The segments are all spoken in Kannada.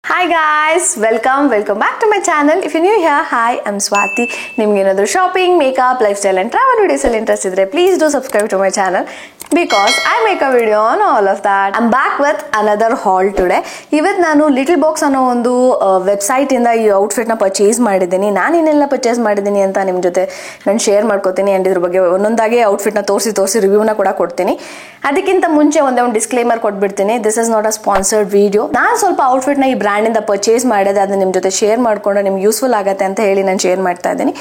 Hi guys, welcome back to my channel. If you're new here, hi, I'm Swati. Nimge another shopping, makeup, lifestyle and travel videos all interest idre, please do subscribe to my channel because I make a video on all of that. I'm back with another haul today. ಇವತ್ತು ನಾನು ಲಿಟಲ್ ಬಾಕ್ಸ್ ಅನ್ನೋ ಒಂದು ವೆಬ್ಸೈಟ್ ಇಂದ ಈ ಔಟ್ಫಿಟ್ ನ ಪರ್ಚೇಸ್ ಮಾಡಿದ್ದೀನಿ. ನಾನು ಏನೆಲ್ಲ ಪರ್ಚೇಸ್ ಮಾಡಿದ್ದೀನಿ ಅಂತ ನಿಮ್ಮ ಜೊತೆ ನಾನು ಶೇರ್ ಮಾಡ್ಕೊತೀನಿ ಅಂಡ್ ಇದ್ರ ಬಗ್ಗೆ ಒಂದೊಂದಾಗಿ ಔಟ್ಫಿಟ್ ನ ತೋರಿಸಿ ರಿವ್ಯೂನ ಕೂಡ ಕೊಡ್ತೀನಿ. ಅದಕ್ಕಿಂತ ಮುಂಚೆ ಒಂದು ಡಿಸ್ಕ್ಲೇಮರ್ ಕೊಟ್ಬಿಡ್ತೀನಿ. This is not a sponsored video. ನಾನು ಸ್ವಲ್ಪ ಔಟ್ಫಿಟ್ ನ ಈ ಬ್ರ್ಯಾಂಡ್ ಇಂದ ಪರ್ಚೇಸ್ ಮಾಡಿದೆ, ಅದನ್ನ ನಿಮ್ಮ ಜೊತೆ ಶೇರ್ ಮಾಡ್ಕೊಂಡು ನಿಮ್ಗೆ ಯೂಸ್ಫುಲ್ ಆಗುತ್ತೆ ಅಂತ ಹೇಳಿ ನಾನು ಶೇರ್ ಮಾಡ್ತಾ ಇದ್ದೀನಿ.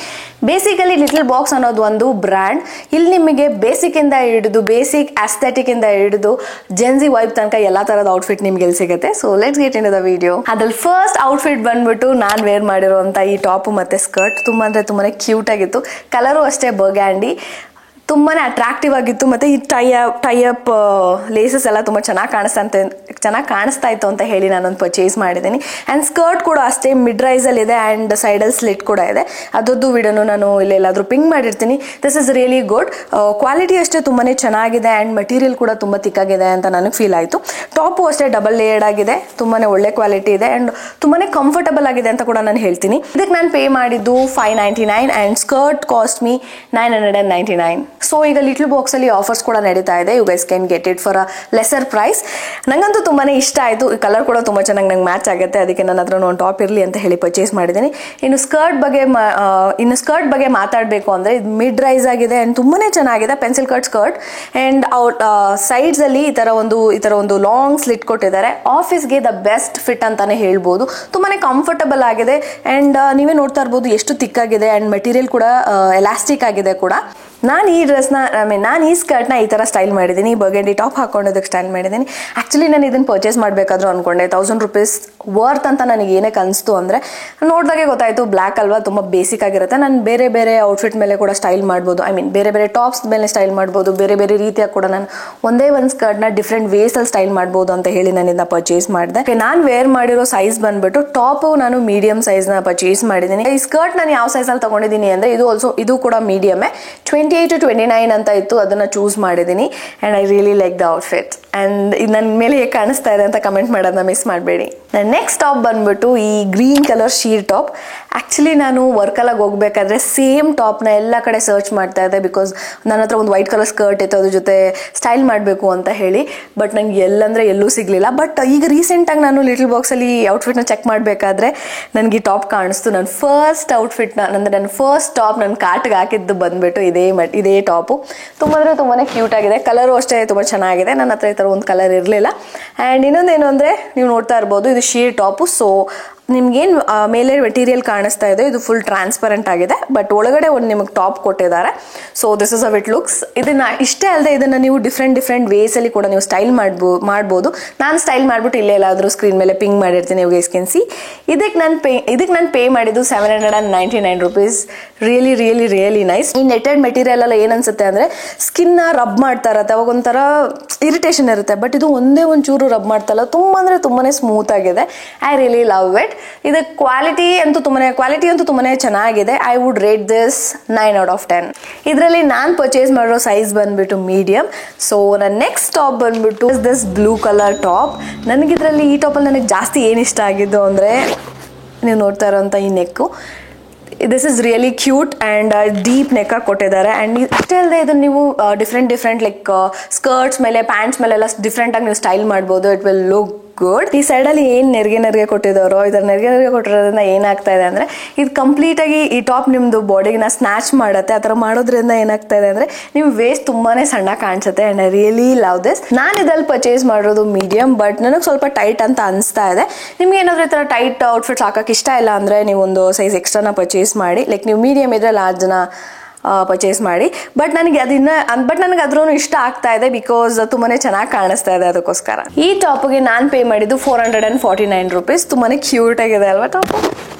ಬೇಸಿಕಲಿ ಲಿಟಲ್ ಬಾಕ್ಸ್ ಅನ್ನೋದು ಒಂದು ಬ್ರ್ಯಾಂಡ್. ಇಲ್ಲಿ ನಿಮಗೆ ಬೇಸಿಕ್ ಇಂದ ಹಿಡಿದು ಬೇಸಿಕ್ aesthetic ಇಂದ ಹಿಡಿದು ಜೆನ್ಸಿ ವೈಬ್ ತನಕ ಎಲ್ಲಾ ತರದ ಔಟ್ಫಿಟ್ ನಿಮ್ಗೆ ಇಲ್ಲಿ ಸಿಗುತ್ತೆ. So let's get into the video. ಅದ್ರಲ್ಲಿ ಫಸ್ಟ್ ಔಟ್ಫಿಟ್ ಬಂದ್ಬಿಟ್ಟು ನಾನ್ ವೇರ್ ಮಾಡಿರುವಂತ ಈ ಟಾಪ್ ಮತ್ತೆ ಸ್ಕರ್ಟ್ ತುಂಬಾ ಕ್ಯೂಟ್ ಆಗಿತ್ತು. ಕಲರು ಅಷ್ಟೇ ಬರ್ಗ್ಯಾಂಡಿ, ತುಂಬಾನೇ ಅಟ್ರಾಕ್ಟಿವ್ ಆಗಿತ್ತು. ಮತ್ತೆ ಈ ಟೈ ಅಪ್ ಲೇಸಸ್ ಎಲ್ಲ ತುಂಬಾ ಚೆನ್ನಾಗಿ ಕಾಣಿಸ್ತಾ ಇತ್ತು ಅಂತ ಹೇಳಿ ನಾನೊಂದು ಪರ್ಚೇಸ್ ಮಾಡಿದ್ದೀನಿ. ಅಂಡ್ ಸ್ಕರ್ಟ್ ಕೂಡ ಅಷ್ಟೇ ಮಿಡ್ ರೈಸ್ ಅಲ್ಲಿ ಇದೆ ಅಂಡ್ ಸೈಡ್ ಅಲ್ಲಿ ಸ್ಲಿಟ್ ಕೂಡ ಇದೆ. ಅದರದ್ದು ವಿಡಿಯೋನು ನಾನು ಇಲ್ಲೆಲ್ಲಾದ್ರೂ ಪಿಂಗ್ ಮಾಡಿರ್ತೀನಿ. This is really good. Quality ಅಷ್ಟೇ ತುಂಬಾನೇ ಚೆನ್ನಾಗಿದೆ ಅಂಡ್ ಮಟೀರಿಯಲ್ ಕೂಡ ತುಂಬಾ ತಿಕ್ಕಾಗಿದೆ ಅಂತ ನನಗೆ ಫೀಲ್ ಆಯ್ತು. ಟಾಪು ಅಷ್ಟೇ ಡಬಲ್ ಲೇಯರ್ಡ್ ಆಗಿದೆ, ತುಂಬಾನೇ ಒಳ್ಳೆ ಕ್ವಾಲಿಟಿ ಇದೆ ಅಂಡ್ ತುಂಬಾನೇ ಕಂಫರ್ಟಬಲ್ ಆಗಿದೆ ಅಂತ ಕೂಡ ನಾನು ಹೇಳ್ತೀನಿ. ಇದಕ್ಕೆ ನಾನು ಪೇ ಮಾಡಿದ್ದು $599 and skirt cost me $999. So ಈಗ ಲಿಟಲ್ ಬಾಕ್ಸ್ ಅಲ್ಲಿ ಆಫರ್ಸ್ ಕೂಡ ನಡೀತಾ ಇದೆ. You guys can get it for a lesser price. ನಂಗಂತೂ ತುಂಬಾನೇ ಇಷ್ಟ ಆಯ್ತು. ಈ ಕಲರ್ ಕೂಡ ತುಂಬಾ ಚೆನ್ನಾಗಿ ನಂಗೆ ಮ್ಯಾಚ್ ಆಗುತ್ತೆ. ಅದಕ್ಕೆ ನನ್ನ ಹತ್ರ ಒಂದು ಟಾಪ್ ಇರಲಿ ಅಂತ ಹೇಳಿ ಪರ್ಚೇಸ್ ಮಾಡಿದ್ದೀನಿ. ಇನ್ನು ಸ್ಕರ್ಟ್ ಬಗ್ಗೆ ಮಾತಾಡಬೇಕು ಅಂದ್ರೆ ಇದು ಮಿಡ್ ರೈಸ್ ಆಗಿದೆ ಅಂಡ್ ತುಂಬಾನೇ ಚೆನ್ನಾಗಿದೆ. Pencil cut skirt and sides ಅಲ್ಲಿ ಈ ತರ ಒಂದು ಲಾಂಗ್ ಸ್ಲಿಟ್ ಕೊಟ್ಟಿದ್ದಾರೆ. ಆಫೀಸ್ಗೆ ದ ಬೆಸ್ಟ್ ಫಿಟ್ ಅಂತಾನೆ ಹೇಳ್ಬೋದು. ತುಂಬಾನೇ ಕಂಫರ್ಟಬಲ್ ಆಗಿದೆ ಅಂಡ್ ನೀವೇ ನೋಡ್ತಾ ಇರ್ಬೋದು ಎಷ್ಟು ತಿಕ್ಕಾಗಿದೆ ಅಂಡ್ ಮೆಟೀರಿಯಲ್ ಕೂಡ ಎಲಾಸ್ಟಿಕ್ ಆಗಿದೆ ಕೂಡ. ನಾನು ಈ ಸ್ಕರ್ಟ್ನ ಈ ಥರ ಸ್ಟೈಲ್ ಮಾಡಿದ್ದೀನಿ. ಬರ್ಗಂಡಿ ಟಾಪ್ ಹಾಕೊಂಡಿದ್ದಕ್ಕೆ ಸ್ಟೈಲ್ ಮಾಡಿದ್ದೀನಿ. ಆ್ಯಕ್ಚುಲಿ ನಾನು ಇದನ್ನು ಪರ್ಚೇಸ್ ಮಾಡಬೇಕಾದ್ರೂ ಅನ್ಕೊಂಡೆ $1000 ವರ್ತ್ ಅಂತ ನನಗೆ ಏನಕ್ಕೆ ಅನಿಸ್ತು ಅಂದರೆ ನೋಡಿದಾಗೆ ಗೊತ್ತಾಯಿತು ಬ್ಲ್ಯಾಕ್ ಅಲ್ವಾ, ತುಂಬ ಬೇಸಿಕ್ ಆಗಿರುತ್ತೆ. ನಾನು ಬೇರೆ ಔಟ್ಫಿಟ್ ಮೇಲೆ ಕೂಡ ಸ್ಟೈಲ್ ಮಾಡ್ಬೋದು. ಬೇರೆ ಟಾಪ್ಸ್ ಮೇಲೆ ಸ್ಟೈಲ್ ಮಾಡ್ಬೋದು. ಬೇರೆ ರೀತಿಯಾಗಿ ಕೂಡ ನಾನು ಒಂದೇ ಒಂದು ಸ್ಕರ್ಟ್ನ ಡಿಫ್ರೆಂಟ್ ವೇಸಲ್ಲಿ ಸ್ಟೈಲ್ ಮಾಡ್ಬೋದು ಅಂತ ಹೇಳಿ ನಾನು ಇದನ್ನ ಪರ್ಚೇಸ್ ಮಾಡಿದೆ. ನಾನು ವೇರ್ ಮಾಡಿರೋ ಸೈಜ್ ಬಂದ್ಬಿಟ್ಟು ಟಾಪು ನಾನು ಮೀಡಿಯಂ ಸೈಜ್ನ ಪರ್ಚೇಸ್ ಮಾಡಿದ್ದೀನಿ. ಈ ಸ್ಕರ್ಟ್ ನಾನು ಯಾವ ಸೈಜಲ್ಲಿ ತೊಗೊಂಡಿದ್ದೀನಿ ಅಂದರೆ ಇದು ಕೂಡ ಮೀಡಿಯಮೇ, 28 to 29 ಅಂತ ಇತ್ತು. ಅದನ್ನ ಚೂಸ್ ಮಾಡಿದ್ದೀನಿ and I really like the outfit. And ಇದು ನನ್ನ ಮೇಲೆ ಹೇಗೆ ಕಾಣಿಸ್ತಾ ಇದೆ ಅಂತ ಕಮೆಂಟ್ ಮಾಡೋದನ್ನ ಮಿಸ್ ಮಾಡಬೇಡಿ. ನನ್ನ ನೆಕ್ಸ್ಟ್ ಟಾಪ್ ಬಂದ್ಬಿಟ್ಟು ಈ green colour sheer top. Actually ನಾನು ವರ್ಕಲಾಗಿ ಹೋಗ್ಬೇಕಾದ್ರೆ ಸೇಮ್ ಟಾಪ್ನ ಎಲ್ಲ ಕಡೆ ಸರ್ಚ್ ಮಾಡ್ತಾ ಇದ್ದೆ ಬಿಕಾಸ್ ನನ್ನ ಹತ್ರ ಒಂದು ವೈಟ್ ಕಲರ್ ಸ್ಕರ್ಟ್ ಇತ್ತು ಅದ್ರ ಜೊತೆ ಸ್ಟೈಲ್ ಮಾಡಬೇಕು ಅಂತ ಹೇಳಿ. ಬಟ್ ನಂಗೆ ಎಲ್ಲೂ ಸಿಗ್ಲಿಲ್ಲ. ಬಟ್ ಈಗ ರೀಸೆಂಟಾಗಿ ನಾನು ಲಿಟಲ್ ಬಾಕ್ಸಲ್ಲಿ ಔಟ್ಫಿಟ್ನ ಚೆಕ್ ಮಾಡಬೇಕಾದ್ರೆ ನನಗೆ ಈ ಟಾಪ್ ಕಾಣಿಸ್ತು. ನನ್ನ ಫಸ್ಟ್ ಟಾಪ್ ನನ್ನ ಕಾರ್ಟ್ಗೆ ಹಾಕಿದ್ದು ಬಂದ್ಬಿಟ್ಟು ಇದೇ ಟಾಪು. ತುಂಬಾನೇ ಕ್ಯೂಟ್ ಆಗಿದೆ. ಕಲರು ಅಷ್ಟೇ ತುಂಬಾ ಚೆನ್ನಾಗಿದೆ. ನನ್ನ ಹತ್ರ ಈ ಥರ ಒಂದು ಕಲರ್ ಇರಲಿಲ್ಲ. ಆ್ಯಂಡ್ ಇನ್ನೊಂದೇನು ಅಂದರೆ ನೀವು ನೋಡ್ತಾ ಇರ್ಬೋದು ಇದು ಶೀರ್ ಟಾಪು. ಸೊ ನಿಮ್ಗೇನು ಮೇಲೆ ಮೆಟೀರಿಯಲ್ ಕಾಣಿಸ್ತಾ ಇದೆ ಇದು ಫುಲ್ ಟ್ರಾನ್ಸ್ಪರೆಂಟ್ ಆಗಿದೆ. ಬಟ್ ಒಳಗಡೆ ಒಂದು ನಿಮಗೆ ಟಾಪ್ ಕೊಟ್ಟಿದ್ದಾರೆ. So this is a it looks. ಇದನ್ನ ಇಷ್ಟೇ ಅಲ್ಲದೆ ಇದನ್ನ ನೀವು ಡಿಫ್ರೆಂಟ್ ವೇಸಲ್ಲಿ ಕೂಡ ನೀವು ಸ್ಟೈಲ್ ಮಾಡ್ಬೋದು. ನಾನು ಸ್ಟೈಲ್ ಮಾಡ್ಬಿಟ್ಟು ಇಲ್ಲೇ ಎಲ್ಲಾದರೂ ಸ್ಕ್ರೀನ್ ಮೇಲೆ ಪಿಂಗ್ ಮಾಡಿರ್ತೀನಿ. You guys can see. ಇದಕ್ಕೆ ನಾನು ಪೇ ಮಾಡಿದ್ದು $799. Really nice. ಈ ನೆಟೆಡ್ ಮೆಟೀರಿಯಲ್ ಎಲ್ಲ ಏನನ್ಸುತ್ತೆ ಅಂದರೆ ಸ್ಕಿನ್ನ ರಬ್ ಮಾಡ್ತಾ ಇರತ್ತೆ, ಅವಾಗ ಒಂಥರ ಇರಿಟೇಷನ್ ಇರುತ್ತೆ. ಬಟ್ ಇದು ಒಂದೇ ಒಂಚೂರು ರಬ್ ಮಾಡ್ತಲ್ಲ, ತುಂಬಾನೇ ಸ್ಮೂತ್ ಆಗಿದೆ. I really love it. ಇದಕ್ಕೆ ಕ್ವಾಲಿಟಿ ಅಂತೂ ತುಂಬಾನೇ ಚೆನ್ನಾಗಿದೆ. I would rate this 9 out of 10. ಇದರಲ್ಲಿ ನಾನು ಪರ್ಚೇಸ್ ಮಾಡಿರೋ ಸೈಜ್ ಬಂದ್ಬಿಟ್ಟು ಮೀಡಿಯಂ. ಸೊ ನನ್ನ ನೆಕ್ಸ್ಟ್ ಟಾಪ್ ಬಂದ್ಬಿಟ್ಟು ದಿಸ್ ಬ್ಲೂ ಕಲರ್ ಟಾಪ್. ನನಗಿದ್ರಲ್ಲಿ ಈ ಟಾಪಲ್ಲಿ ನನಗೆ ಜಾಸ್ತಿ ಏನು ಇಷ್ಟ ಆಗಿದ್ದು ಅಂದರೆ ನೀವು ನೋಡ್ತಾ ಇರೋಂಥ ಈ neck. This is really cute and deep neck ಕೊಟ್ಟಿದ್ದಾರೆ. ಆ್ಯಂಡ್ ಅಷ್ಟೇ ಅಲ್ಲದೆ ಇದನ್ನು ನೀವು ಡಿಫ್ರೆಂಟ್ ಲೈಕ್ ಸ್ಕರ್ಟ್ಸ್ ಮೇಲೆ ಪ್ಯಾಂಟ್ಸ್ ಮೇಲೆಲ್ಲ ಡಿಫ್ರೆಂಟಾಗಿ ನೀವು ಸ್ಟೈಲ್ ಮಾಡ್ಬೋದು. It will look good. ಈ ಸೈಡಲ್ಲಿ ಏನು ನೆರಿಗೆ ಕೊಟ್ಟಿದ್ದಾರೋ ಇದರ ನೆರಿಗೆ ಕೊಟ್ಟಿರೋದ್ರಿಂದ ಏನಾಗ್ತಾ ಇದೆ ಅಂದರೆ ಇದು ಕಂಪ್ಲೀಟಾಗಿ ಈ ಟಾಪ್ ನಿಮ್ಮದು ಬಾಡಿನ ಸ್ನ್ಯಾಚ್ ಮಾಡುತ್ತೆ. ಆ ಥರ ಮಾಡೋದ್ರಿಂದ ಏನಾಗ್ತಾ ಇದೆ ಅಂದರೆ ನಿಮ್ಮ ವೇಸ್ಟ್ ತುಂಬಾನೇ ಸಣ್ಣ ಕಾಣಿಸುತ್ತೆ. And I really love this. ನಾನು ಇದ್ರಲ್ಲಿ ಪರ್ಚೇಸ್ ಮಾಡಿರೋದು ಮೀಡಿಯಂ, ಬಟ್ ನನಗೆ ಸ್ವಲ್ಪ ಟೈಟ್ ಅಂತ ಅನಿಸ್ತಾ ಇದೆ. ನಿಮ್ಗೆ ಏನಾದರೂ ಈ ಥರ ಟೈಟ್ ಔಟ್ಫಿಟ್ಸ್ ಹಾಕೋಕ್ಕೆ ಇಷ್ಟ ಇಲ್ಲ ಅಂದರೆ ನೀವು ಒಂದು ಸೈಜ್ ಎಕ್ಸ್ಟ್ರಾನ ಪರ್ಚೇಸ್ ಮಾಡಿ. ಲೈಕ್ ನೀವು ಮೀಡಿಯಂ ಇದ್ರೆ ಲಾರ್ಜ್ನ ಪರ್ಚೇಸ್ ಮಾಡಿ. ಬಟ್ ನನಗೆ ಅದ್ರೂ ಇಷ್ಟ ಆಗ್ತಾ ಇದೆ ಬಿಕಾಸ್ ತುಂಬಾನೇ ಚೆನ್ನಾಗಿ ಕಾಣಿಸ್ತಾ ಇದೆ. ಅದಕ್ಕೋಸ್ಕರ ಈ ಟಾಪ್ಗೆ ನಾನು ಪೇ ಮಾಡಿದ್ದು $449. ತುಂಬಾನೇ ಕ್ಯೂಟ್ ಆಗಿದೆ ಅಲ್ವಾ ಟಾಪ್.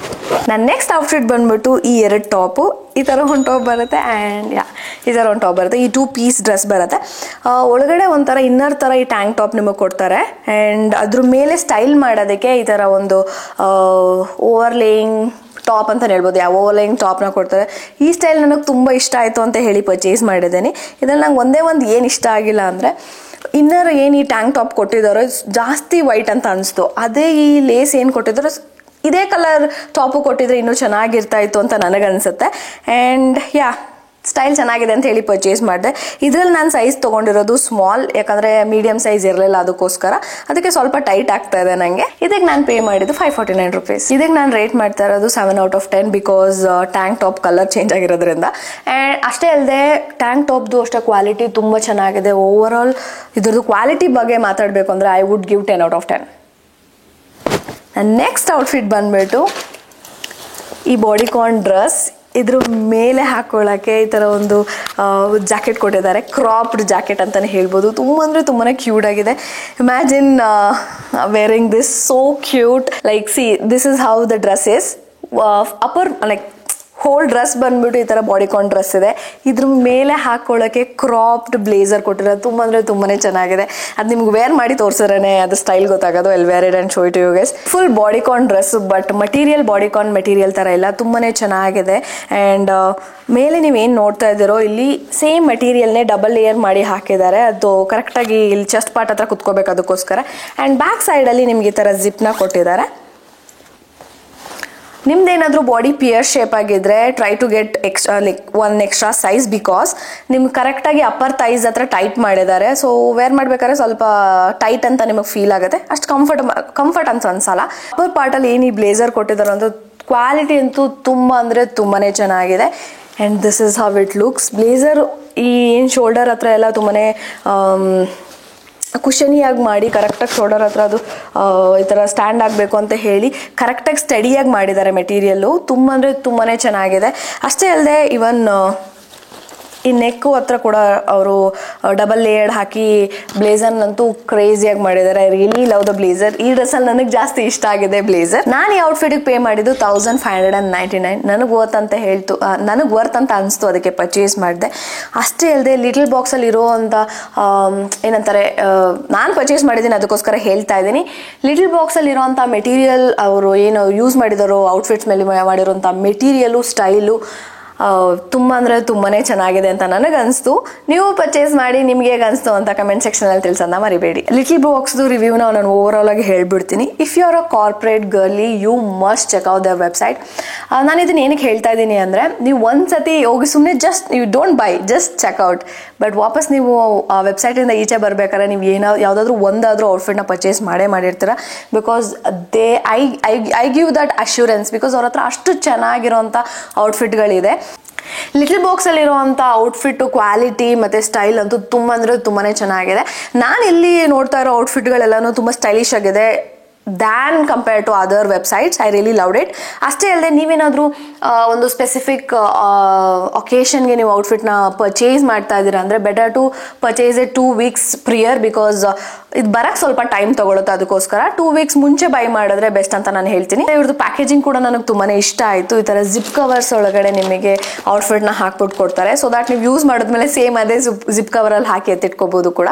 ನನ್ನ ನೆಕ್ಸ್ಟ್ ಔಟ್ಫಿಟ್ ಬಂದ್ಬಿಟ್ಟು ಈ 2 ಟಾಪು. ಈ ಥರ ಒಂದು ಟಾಪ್ ಬರುತ್ತೆ ಆ್ಯಂಡ್ ಈ ಥರ ಒಂದು ಟಾಪ್ ಬರುತ್ತೆ. ಈ 2 ಪೀಸ್ ಡ್ರೆಸ್ ಬರುತ್ತೆ. ಒಳಗಡೆ ಒಂಥರ ಇನ್ನರ್ ಥರ ಈ ಟ್ಯಾಂಕ್ ಟಾಪ್ ನಿಮಗೆ ಕೊಡ್ತಾರೆ ಆ್ಯಂಡ್ ಅದ್ರ ಮೇಲೆ ಸ್ಟೈಲ್ ಮಾಡೋದಕ್ಕೆ ಈ ಥರ ಒಂದು ಓವರ್ಲೇಯಿಂಗ್ ಟಾಪ್ ಅಂತ ಹೇಳ್ಬೋದು. ಯಾವ ಓವರ್ಲೈನ್ ಟಾಪ್ನ ಕೊಡ್ತಾರೆ. ಈ ಸ್ಟೈಲ್ ನನಗೆ ತುಂಬ ಇಷ್ಟ ಆಯಿತು ಅಂತ ಹೇಳಿ ಪರ್ಚೇಸ್ ಮಾಡಿದ್ದೀನಿ. ಇದರಲ್ಲಿ ನಂಗೆ ಒಂದೇ ಒಂದು ಏನು ಇಷ್ಟ ಆಗಿಲ್ಲ ಅಂದರೆ ಇನ್ನರ್ ಏನು ಈ ಟ್ಯಾಂಕ್ ಟಾಪ್ ಕೊಟ್ಟಿದ್ದಾರೋ ಜಾಸ್ತಿ ವೈಟ್ ಅಂತ ಅನಿಸ್ತು. ಅದೇ ಈ ಲೇಸ್ ಏನು ಕೊಟ್ಟಿದ್ದಾರೋ ಇದೇ ಕಲರ್ ಟಾಪು ಕೊಟ್ಟಿದ್ರೆ ಇನ್ನೂ ಚೆನ್ನಾಗಿರ್ತಾ ಇತ್ತು ಅಂತ ನನಗನ್ಸುತ್ತೆ. ಆ್ಯಂಡ್ ಸ್ಟೈಲ್ ಚೆನ್ನಾಗಿದೆ ಅಂತ ಹೇಳಿ ಪರ್ಚೇಸ್ ಮಾಡಿದೆ. ಇದರಲ್ಲಿ ನಾನು ಸೈಜ್ ತೊಗೊಂಡಿರೋದು ಸ್ಮಾಲ್, ಯಾಕಂದರೆ ಮೀಡಿಯಮ್ ಸೈಜ್ ಇರಲಿಲ್ಲ, ಅದಕ್ಕೋಸ್ಕರ ಅದಕ್ಕೆ ಸ್ವಲ್ಪ ಟೈಟ್ ಆಗ್ತಾ ಇದೆ ನನಗೆ. ಇದಕ್ಕೆ ನಾನು ಪೇ ಮಾಡಿದ್ದು 549 rupees. ಇದಕ್ಕೆ ನಾನು ರೇಟ್ ಮಾಡ್ತಾ ಇರೋದು 7 out of 10 because tank top colour change ಆಗಿರೋದ್ರಿಂದ. ಆ್ಯಂಡ್ ಅಷ್ಟೇ ಅಲ್ಲದೆ ಟ್ಯಾಂಕ್ ಟಾಪ್ದು ಅಷ್ಟೇ ಕ್ವಾಲಿಟಿ ತುಂಬ ಚೆನ್ನಾಗಿದೆ. ಓವರ್ ಆಲ್ ಇದ್ರದ್ದು ಕ್ವಾಲಿಟಿ ಬಗ್ಗೆ ಮಾತಾಡಬೇಕು ಅಂದರೆ I would give 10 out of 10. ನನ್ನ ನೆಕ್ಸ್ಟ್ ಔಟ್ಫಿಟ್ ಬಂದ್ಬಿಟ್ಟು ಈ ಬಾಡಿಕಾನ್ ಡ್ರೆಸ್. ಇದ್ರ ಮೇಲೆ ಹಾಕೊಳ್ಳೋಕ್ಕೆ ಈ ಥರ ಒಂದು ಜಾಕೆಟ್ ಕೊಟ್ಟಿದ್ದಾರೆ, ಕ್ರಾಪ್ಡ್ ಜಾಕೆಟ್ ಅಂತಲೇ ಹೇಳ್ಬೋದು. ತುಂಬ ಅಂದರೆ ತುಂಬಾ ಕ್ಯೂಟ್ ಆಗಿದೆ. Imagine wearing this, so cute. Like see this is how the dress is. Upper like whole dress ಬಂದ್ಬಿಟ್ಟು ಈ ಥರ ಬಾಡಿಕಾನ್ ಡ್ರೆಸ್ ಇದೆ. ಇದ್ರ ಮೇಲೆ ಹಾಕೊಳ್ಳೋಕ್ಕೆ ಕ್ರಾಪ್ಡ್ ಬ್ಲೇಸರ್ ಕೊಟ್ಟಿರೋದು ತುಂಬ ಅಂದರೆ ತುಂಬಾ ಚೆನ್ನಾಗಿದೆ. ಅದು ನಿಮ್ಗೆ ವೇರ್ ಮಾಡಿ ತೋರಿಸಿದ್ರೆ ಅದು ಸ್ಟೈಲ್ ಗೊತ್ತಾಗೋದು. ಎಲ್ wear it and show it you guys. Full bodycon dress, but material bodycon material ಥರ ಇಲ್ಲ, ತುಂಬಾ ಚೆನ್ನಾಗಿದೆ. ಆ್ಯಂಡ್ ಮೇಲೆ ನೀವೇನು ನೋಡ್ತಾ ಇದ್ದೀರೋ ಇಲ್ಲಿ ಸೇಮ್ ಮೆಟೀರಿಯಲ್ನೇ ಡಬಲ್ ಲೇಯರ್ ಮಾಡಿ ಹಾಕಿದ್ದಾರೆ. ಅದು ಕರೆಕ್ಟಾಗಿ ಇಲ್ಲಿ ಚೆಸ್ಟ್ ಪಾರ್ಟ್ ಹತ್ರ ಕುತ್ಕೋಬೇಕು ಅದಕ್ಕೋಸ್ಕರ. ಆ್ಯಂಡ್ ಬ್ಯಾಕ್ ಸೈಡಲ್ಲಿ ನಿಮ್ಗೆ ಈ ಥರ ಜಿಪ್ನ ಕೊಟ್ಟಿದ್ದಾರೆ. ನಿಮ್ದೇನಾದರೂ ಬಾಡಿ ಪಿಯರ್ ಶೇಪ್ ಆಗಿದ್ರೆ try to get extra like 1 extra size, because ನಿಮ್ಗೆ ಕರೆಕ್ಟಾಗಿ ಅಪ್ಪರ್ ಥೈಸ್ ಹತ್ರ ಟೈಟ್ ಮಾಡಿದ್ದಾರೆ. ಸೊ ವೇರ್ ಮಾಡ್ಬೇಕಾದ್ರೆ ಸ್ವಲ್ಪ ಟೈಟ್ ಅಂತ ನಿಮಗೆ ಫೀಲ್ ಆಗುತ್ತೆ, ಅಷ್ಟು ಕಂಫರ್ಟ್ ಅಂತ ಅನ್ಸಲ್ಲ. ಅಪ್ಪರ್ ಪಾರ್ಟಲ್ಲಿ ಏನು ಈ ಬ್ಲೇಸರ್ ಕೊಟ್ಟಿದ್ದಾರೆ ಅಂತ ಕ್ವಾಲಿಟಿ ಅಂತೂ ತುಂಬ ಅಂದರೆ ತುಂಬಾ ಚೆನ್ನಾಗಿದೆ. And this is how it looks. Blazer ಈ ಏನು ಶೋಲ್ಡರ್ ಹತ್ರ ಎಲ್ಲ ತುಂಬಾ ಕುಷನಿಯಾಗಿ ಮಾಡಿ ಕರೆಕ್ಟಾಗಿ ಶೋಲ್ಡರ್ ಹತ್ರ ಅದು ಈ ಥರ ಸ್ಟ್ಯಾಂಡ್ ಆಗಬೇಕು ಅಂತ ಹೇಳಿ ಕರೆಕ್ಟಾಗಿ ಸ್ಟಡಿಯಾಗಿ ಮಾಡಿದ್ದಾರೆ ಮೆಟೀರಿಯಲ್ಲು. ತುಂಬ ಅಂದರೆ ತುಂಬಾ ಚೆನ್ನಾಗಿದೆ. ಅಷ್ಟೇ ಅಲ್ಲದೆ ಇವನ್ ಈ ನೆಕ್ಕು ಹತ್ರ ಕೂಡ ಅವರು ಡಬಲ್ ಲೇಯರ್ಡ್ ಹಾಕಿ ಬ್ಲೇಸರ್ನಂತೂ ಕ್ರೇಜಿಯಾಗಿ ಮಾಡಿದ್ದಾರೆ. I really love the blazer. ಈ ಡ್ರೆಸ್ಸಲ್ಲಿ ನನಗೆ ಜಾಸ್ತಿ ಇಷ್ಟ ಆಗಿದೆ ಬ್ಲೇಸರ್. ನಾನು ಈ ಔಟ್ಫಿಟಿಗೆ ಪೇ ಮಾಡಿದ್ದು 1599. ನನಗೆ ವರ್ತ್ ಅಂತ ಅನಿಸ್ತು, ಅದಕ್ಕೆ ಪರ್ಚೇಸ್ ಮಾಡಿದೆ. ಅಷ್ಟೇ ಅಲ್ಲದೆ ಲಿಟಲ್ ಬಾಕ್ಸಲ್ಲಿ ಇರೋವಂಥ ಏನಂತಾರೆ, ನಾನು ಪರ್ಚೇಸ್ ಮಾಡಿದ್ದೀನಿ ಅದಕ್ಕೋಸ್ಕರ ಹೇಳ್ತಾ ಇದ್ದೀನಿ. ಲಿಟಲ್ ಬಾಕ್ಸಲ್ಲಿ ಇರೋವಂಥ ಮೆಟೀರಿಯಲ್, ಅವರು ಏನು ಯೂಸ್ ಮಾಡಿದಾರೋ ಔಟ್ಫಿಟ್ಸ್ ಮೇಲೆ ಮಾಡಿರೋಂಥ ಮೆಟೀರಿಯಲು, ಸ್ಟೈಲು ತುಂಬ ಅಂದರೆ ತುಂಬಾ ಚೆನ್ನಾಗಿದೆ ಅಂತ ನನಗನ್ನಿಸ್ತು. ನೀವು ಪರ್ಚೇಸ್ ಮಾಡಿ ನಿಮ್ಗೆ ಹೇಗೆ ಅನಿಸ್ತು ಅಂತ ಕಮೆಂಟ್ ಸೆಕ್ಷನಲ್ಲಿ ತಿಳಿಸೋದನ್ನ ಮರಿಬೇಡಿ. ಲಿಟಲ್ ಬಾಕ್ಸ್ದು ರಿವ್ಯೂನ ನಾನು ಓವರ್ ಆಲ್ ಆಗಿ ಹೇಳ್ಬಿಡ್ತೀನಿ. If you are a corporate girly you must check out the website. ನಾನು ಇದನ್ನು ಏನಕ್ಕೆ ಹೇಳ್ತಾ ಇದ್ದೀನಿ ಅಂದರೆ, ನೀವು ಒಂದ್ಸತಿ ಹೋಗಿ ಸುಮ್ಮನೆ just you don't buy, just check out. But ವಾಪಸ್ ನೀವು ಆ ವೆಬ್ಸೈಟಿಂದ ಈಚೆ ಬರಬೇಕಾದ್ರೆ ನೀವು ಯಾವುದಾದ್ರೂ ಒಂದಾದರೂ ಔಟ್ಫಿಟ್ನ ಪರ್ಚೇಸ್ ಮಾಡಿರ್ತೀರ. Because I give that assurance, because ಅವ್ರ ಹತ್ರ ಅಷ್ಟು ಚೆನ್ನಾಗಿರೋಂಥ ಔಟ್ಫಿಟ್ಗಳಿದೆ. ಲಿಟಲ್ ಬಾಕ್ಸಲ್ಲಿರುವಂಥ ಔಟ್ಫಿಟ್ಟು ಕ್ವಾಲಿಟಿ ಮತ್ತು ಸ್ಟೈಲ್ ಅಂತೂ ತುಂಬ ಅಂದರೆ ತುಂಬಾ ಚೆನ್ನಾಗಿದೆ. ನಾನು ಇಲ್ಲಿ ನೋಡ್ತಾ ಇರೋ ಔಟ್ಫಿಟ್ಗಳೆಲ್ಲನೂ ತುಂಬ ಸ್ಟೈಲಿಶ್ ಆಗಿದೆ than compare to other websites. I really loved it. ಅಷ್ಟೇ ಅಲ್ಲದೆ ನೀವೇನಾದರೂ ಒಂದು ಸ್ಪೆಸಿಫಿಕ್ ಒಕೇಶನ್ಗೆ ನೀವು ಔಟ್ಫಿಟ್ನ ಪರ್ಚೇಸ್ ಮಾಡ್ತಾ ಇದ್ದೀರಾ ಅಂದರೆ better to purchase it 2 weeks prior, because ಇದು ಬರೋಕ್ಕೆ ಸ್ವಲ್ಪ ಟೈಮ್ ತೊಗೊಳುತ್ತೆ. ಅದಕ್ಕೋಸ್ಕರ 2 weeks ಮುಂಚೆ ಬೈ ಮಾಡಿದ್ರೆ ಬೆಸ್ಟ್ ಅಂತ ನಾನು ಹೇಳ್ತೀನಿ. ಇವ್ರದ್ದು ಪ್ಯಾಕೇಜಿಂಗ್ ಕೂಡ ನನಗೆ ತುಂಬಾ ಇಷ್ಟ ಆಯಿತು. ಈ ಥರ ಜಿಪ್ ಕವರ್ಸ್ ಒಳಗಡೆ ನಿಮಗೆ ಔಟ್ಫಿಟ್ನ ಹಾಕ್ಬಿಟ್ಟು ಕೊಡ್ತಾರೆ. ಸೊ ದ್ಯಾಟ್ ನೀವು ಯೂಸ್ ಮಾಡಿದ್ಮೇಲೆ ಸೇಮ್ ಅದೇ ಜಿಪ್ ಕವರಲ್ಲಿ ಹಾಕಿ ಎತ್ತಿಟ್ಕೋಬೋದು ಕೂಡ.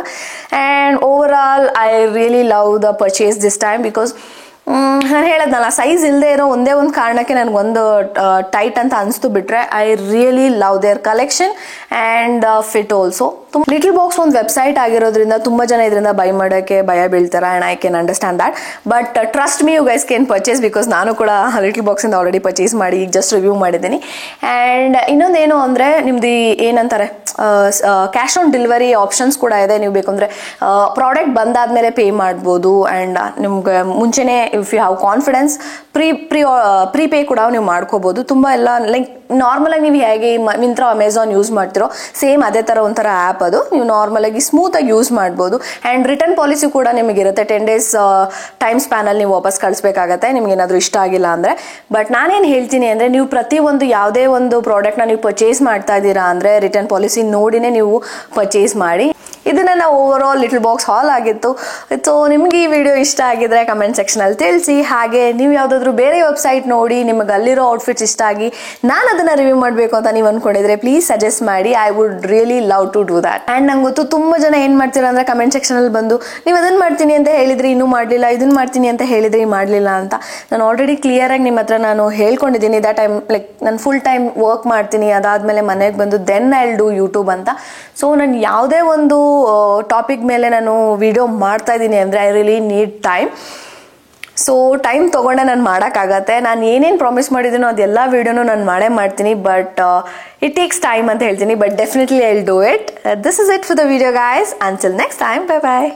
And over all I really love the purchase this time, because ನಾನು ಹೇಳದ್ನಲ್ಲ, ಸೈಜ್ ಇಲ್ಲದೆ ಇರೋ ಒಂದೇ ಒಂದು ಕಾರಣಕ್ಕೆ ನನಗೊಂದು ಟೈಟ್ ಅಂತ ಅನಿಸ್ತು. ಬಿಟ್ರೆ I really love their collection and fit also. Little Box ಒಂದು ವೆಬ್ಸೈಟ್ ಆಗಿರೋದ್ರಿಂದ ತುಂಬ ಜನ ಇದರಿಂದ ಬೈ ಮಾಡೋಕ್ಕೆ ಭಯ ಬೀಳ್ತಾರೆ. And I can understand that. But trust me, you guys can purchase, because ನಾನು ಕೂಡ ಲಿಟಲ್ ಬಾಕ್ಸಿಂದ ಆಲ್ರೆಡಿ ಪರ್ಚೇಸ್ ಮಾಡಿ ಈಗ ಜಸ್ಟ್ ರಿವ್ಯೂ ಮಾಡಿದ್ದೀನಿ. ಆ್ಯಂಡ್ ಇನ್ನೊಂದೇನು ಅಂದರೆ, ನಿಮ್ದು ಏನಂತಾರೆ ಕ್ಯಾಶ್ ಆನ್ ಡೆಲಿವರಿ ಆಪ್ಷನ್ಸ್ ಕೂಡ ಇದೆ. ನೀವು ಬೇಕಂದರೆ ಪ್ರಾಡಕ್ಟ್ ಬಂದಾದ್ಮೇಲೆ ಪೇ ಮಾಡ್ಬೋದು. ಆ್ಯಂಡ್ ನಿಮ್ಗೆ ಮುಂಚೆನೇ ಇಫ್ ಯು ಹ್ಯಾವ್ ಕಾನ್ಫಿಡೆನ್ಸ್ ಪ್ರೀಪೇ ಕೂಡ ನೀವು ಮಾಡ್ಕೋಬೋದು. ತುಂಬ ಎಲ್ಲ ಲೈಕ್ ನಾರ್ಮಲಾಗಿ ನೀವು ಹೇಗೆ ಮಿಂತ್ರಾ, ಅಮೆಝಾನ್ ಯೂಸ್ ಮಾಡ್ತಿರೋ ಸೇಮ್ ಅದೇ ಥರ ಒಂಥರ ಆ್ಯಪ್. ಅದು ನೀವು ನಾರ್ಮಲಾಗಿ ಸ್ಮೂತಾಗಿ ಯೂಸ್ ಮಾಡ್ಬೋದು. ಆ್ಯಂಡ್ ರಿಟರ್ನ್ ಪಾಲಿಸಿ ಕೂಡ ನಿಮಗಿರುತ್ತೆ. 10 days ಟೈಮ್ ಸ್ಪ್ಯಾನಲ್ಲಿ ನೀವು ವಾಪಸ್ ಕಳಿಸ್ಬೇಕಾಗತ್ತೆ ನಿಮ್ಗೇನಾದರೂ ಇಷ್ಟ ಆಗಿಲ್ಲ ಅಂದರೆ. ಬಟ್ ನಾನೇನು ಹೇಳ್ತೀನಿ ಅಂದರೆ, ನೀವು ಪ್ರತಿಯೊಂದು ಯಾವುದೇ ಒಂದು ಪ್ರಾಡಕ್ಟ್ನ ನೀವು ಪರ್ಚೇಸ್ ಮಾಡ್ತಾ ಇದ್ದೀರಾ ಅಂದರೆ ರಿಟರ್ನ್ ಪಾಲಿಸಿ ನೋಡಿನೇ ನೀವು ಪರ್ಚೇಸ್ ಮಾಡಿ. ಇದು ನನ್ನ ಓವರ್ ಆಲ್ ಲಿಟಲ್ ಬಾಕ್ಸ್ ಹಾಲ್ ಆಗಿತ್ತು. ಸೊ ನಿಮ್ಗೆ ಈ ವಿಡಿಯೋ ಇಷ್ಟ ಆಗಿದ್ರೆ ಕಮೆಂಟ್ ಸೆಕ್ಷನಲ್ಲಿ ತಿಳಿಸಿ. ಹಾಗೆ ನೀವು ಯಾವುದಾದ್ರೂ ಬೇರೆ ವೆಬ್ಸೈಟ್ ನೋಡಿ ನಿಮಗೆ ಅಲ್ಲಿರೋ ಔಟ್ಫಿಟ್ಸ್ ಇಷ್ಟ ಆಗಿ ನಾನು ಅದನ್ನು ರಿವ್ಯೂ ಮಾಡಬೇಕು ಅಂತ ನೀವು ಅಂದ್ಕೊಂಡಿದ್ರೆ ಪ್ಲೀಸ್ ಸಜೆಸ್ಟ್ ಮಾಡಿ. I would really love to do that. And ನಂಗೆ ಗೊತ್ತು ತುಂಬ ಜನ ಏನು ಮಾಡ್ತೀರಾ ಅಂದರೆ ಕಮೆಂಟ್ ಸೆಕ್ಷನಲ್ಲಿ ಬಂದು ನೀವು ಅದನ್ನು ಮಾಡ್ತೀನಿ ಅಂತ ಹೇಳಿದ್ರಿ ಇನ್ನೂ ಮಾಡಲಿಲ್ಲ, ಇದನ್ನು ಮಾಡ್ತೀನಿ ಅಂತ ಹೇಳಿದ್ರಿ ಮಾಡಲಿಲ್ಲ ಅಂತ. ನಾನು ಆಲ್ರೆಡಿ ಕ್ಲಿಯರಾಗಿ ನಿಮ್ಮ ಹತ್ರ ನಾನು ಹೇಳ್ಕೊಂಡಿದ್ದೀನಿ ದಟ್ ಐಮ್ ಲೈಕ್ ನಾನು ಫುಲ್ ಟೈಮ್ ವರ್ಕ್ ಮಾಡ್ತೀನಿ, ಅದಾದಮೇಲೆ ಮನೆಗೆ ಬಂದು then I will do YouTube ಅಂತ. ಸೊ ನಾನು ಯಾವುದೇ ಒಂದು ಟಾಪಿಕ್ ಮೇಲೆ ನಾನು ವಿಡಿಯೋ ಮಾಡ್ತಾ ಇದ್ದೀನಿ ಅಂದರೆ I really need time. So time ತೊಗೊಂಡೆ ನಾನು ಮಾಡೋಕ್ಕಾಗತ್ತೆ. ನಾನು ಏನೇನು ಪ್ರಾಮಿಸ್ ಮಾಡಿದ್ದೀನೋ ಅದೆಲ್ಲ ವೀಡಿಯೋನು ನಾನು ಮಾಡೇ ಮಾಡ್ತೀನಿ, ಬಟ್ ಇಟ್ ಟೇಕ್ಸ್ ಟೈಮ್ ಅಂತ ಹೇಳ್ತೀನಿ. But definitely I will do it. This is it for the video guys. Until next time, bye bye.